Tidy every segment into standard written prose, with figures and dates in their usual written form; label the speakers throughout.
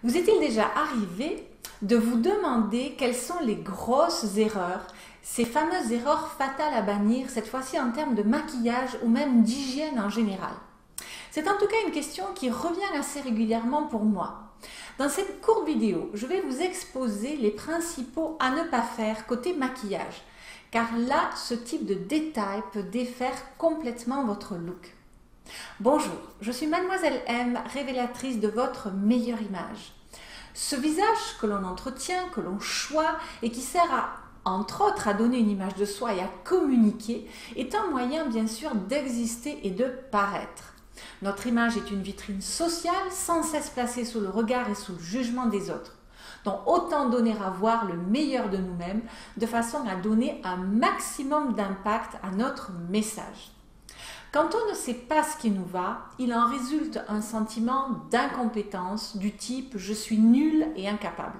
Speaker 1: Vous est-il déjà arrivé de vous demander quelles sont les grosses erreurs, ces fameuses erreurs fatales à bannir, cette fois-ci en termes de maquillage ou même d'hygiène en général? C'est en tout cas une question qui revient assez régulièrement pour moi. Dans cette courte vidéo, je vais vous exposer les principaux à ne pas faire côté maquillage, car là, ce type de détail peut défaire complètement votre look. Bonjour, je suis Mademoiselle M, révélatrice de votre meilleure image. Ce visage que l'on entretient, que l'on choisit et qui sert entre autres à donner une image de soi et à communiquer, est un moyen bien sûr d'exister et de paraître. Notre image est une vitrine sociale sans cesse placée sous le regard et sous le jugement des autres. Donc autant donner à voir le meilleur de nous-mêmes de façon à donner un maximum d'impact à notre message. Quand on ne sait pas ce qui nous va, il en résulte un sentiment d'incompétence du type « je suis nul et incapable ».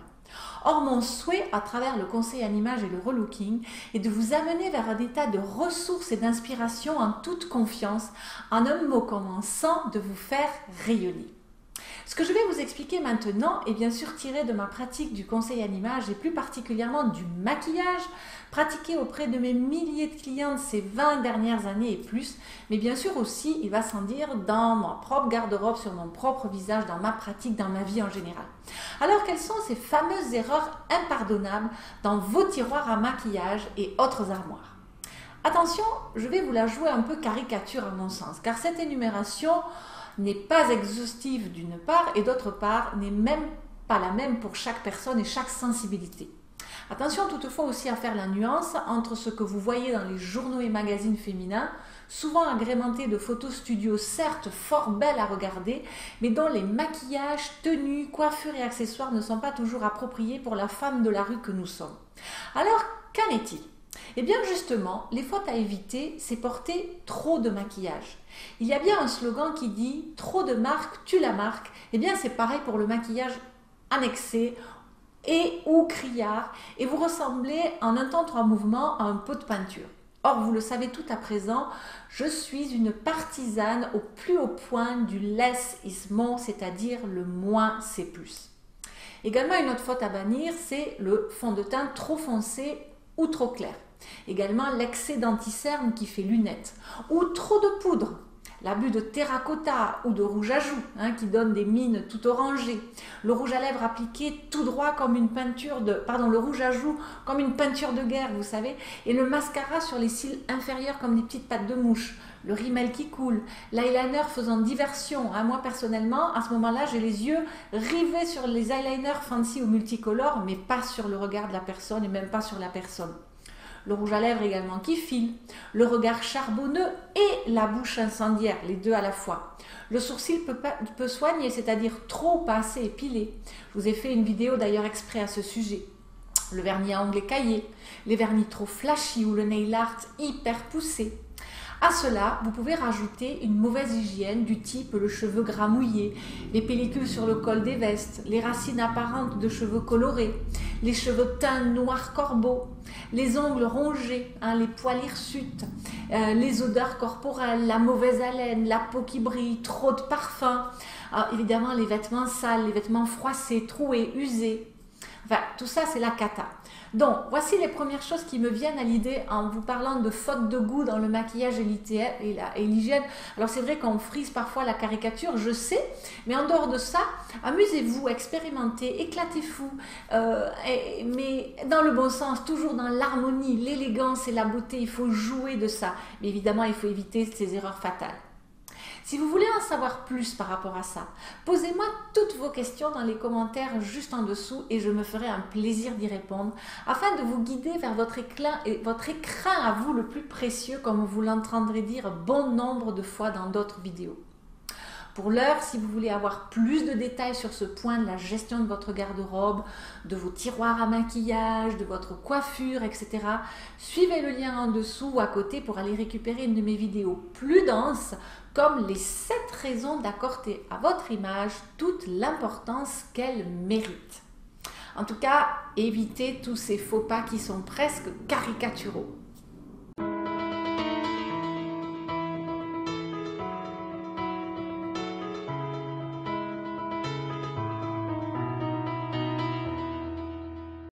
Speaker 1: Or, mon souhait à travers le conseil en image et le relooking est de vous amener vers un état de ressources et d'inspiration en toute confiance, en un mot commençant de vous faire rayonner. Ce que je vais vous expliquer maintenant est bien sûr tiré de ma pratique du conseil en image et plus particulièrement du maquillage, pratiqué auprès de mes milliers de clientes ces 20 dernières années et plus, mais bien sûr aussi, il va sans dire, dans ma propre garde-robe, sur mon propre visage, dans ma pratique, dans ma vie en général. Alors, quelles sont ces fameuses erreurs impardonnables dans vos tiroirs à maquillage et autres armoires? Attention, je vais vous la jouer un peu caricature à mon sens, car cette énumération n'est pas exhaustive d'une part et d'autre part n'est même pas la même pour chaque personne et chaque sensibilité. Attention toutefois aussi à faire la nuance entre ce que vous voyez dans les journaux et magazines féminins, souvent agrémentés de photos studio certes fort belles à regarder, mais dont les maquillages, tenues, coiffures et accessoires ne sont pas toujours appropriés pour la femme de la rue que nous sommes. Alors, qu'en est-il? Eh bien justement, les fautes à éviter, c'est porter trop de maquillage. Il y a bien un slogan qui dit « trop de marque tue la marque ». Eh bien c'est pareil pour le maquillage annexé et ou criard et vous ressemblez en un temps trois mouvements à un pot de peinture. Or, vous le savez tout à présent, je suis une partisane au plus haut point du less is more, c'est-à-dire le moins c'est plus. Également, une autre faute à bannir, c'est le fond de teint trop foncé ou trop clair. Également l'excès d'anti-cerne qui fait lunettes ou trop de poudre, l'abus de terracotta ou de rouge à joues qui donne des mines tout orangées, le rouge à lèvres appliqué tout droit comme une peinture de, le rouge à joues comme une peinture de guerre, vous savez, et le mascara sur les cils inférieurs comme des petites pattes de mouche, le rímel qui coule, l'eyeliner faisant diversion. Moi personnellement, à ce moment-là, j'ai les yeux rivés sur les eyeliners fancy ou multicolores, mais pas sur le regard de la personne et même pas sur la personne. Le rouge à lèvres également qui file, le regard charbonneux et la bouche incendiaire, les deux à la fois. Le sourcil peut soigner, c'est-à-dire trop, pas assez épilé. Je vous ai fait une vidéo d'ailleurs exprès à ce sujet. Le vernis à ongles écaillés, les vernis trop flashy ou le nail art hyper poussé. À cela, vous pouvez rajouter une mauvaise hygiène du type le cheveu gras mouillé, les pellicules sur le col des vestes, les racines apparentes de cheveux colorés, les cheveux teints noir corbeau, les ongles rongés, les poils hirsutes, les odeurs corporelles, la mauvaise haleine, la peau qui brille, trop de parfum, évidemment les vêtements sales, les vêtements froissés, troués, usés. Enfin, tout ça, c'est la cata. Donc, voici les premières choses qui me viennent à l'idée en vous parlant de faute de goût dans le maquillage et l'hygiène. Alors, c'est vrai qu'on frise parfois la caricature, je sais, mais en dehors de ça, amusez-vous, expérimentez, éclatez-vous, mais dans le bon sens, toujours dans l'harmonie, l'élégance et la beauté, il faut jouer de ça. Mais évidemment, il faut éviter ces erreurs fatales. Si vous voulez en savoir plus par rapport à ça, posez-moi toutes vos questions dans les commentaires juste en dessous et je me ferai un plaisir d'y répondre afin de vous guider vers votre écrin à vous le plus précieux, comme vous l'entendrez dire bon nombre de fois dans d'autres vidéos. Pour l'heure, si vous voulez avoir plus de détails sur ce point de la gestion de votre garde-robe, de vos tiroirs à maquillage, de votre coiffure, etc., suivez le lien en dessous ou à côté pour aller récupérer une de mes vidéos plus denses, comme les 7 raisons d'accorder à votre image toute l'importance qu'elle mérite. En tout cas, évitez tous ces faux pas qui sont presque caricaturaux.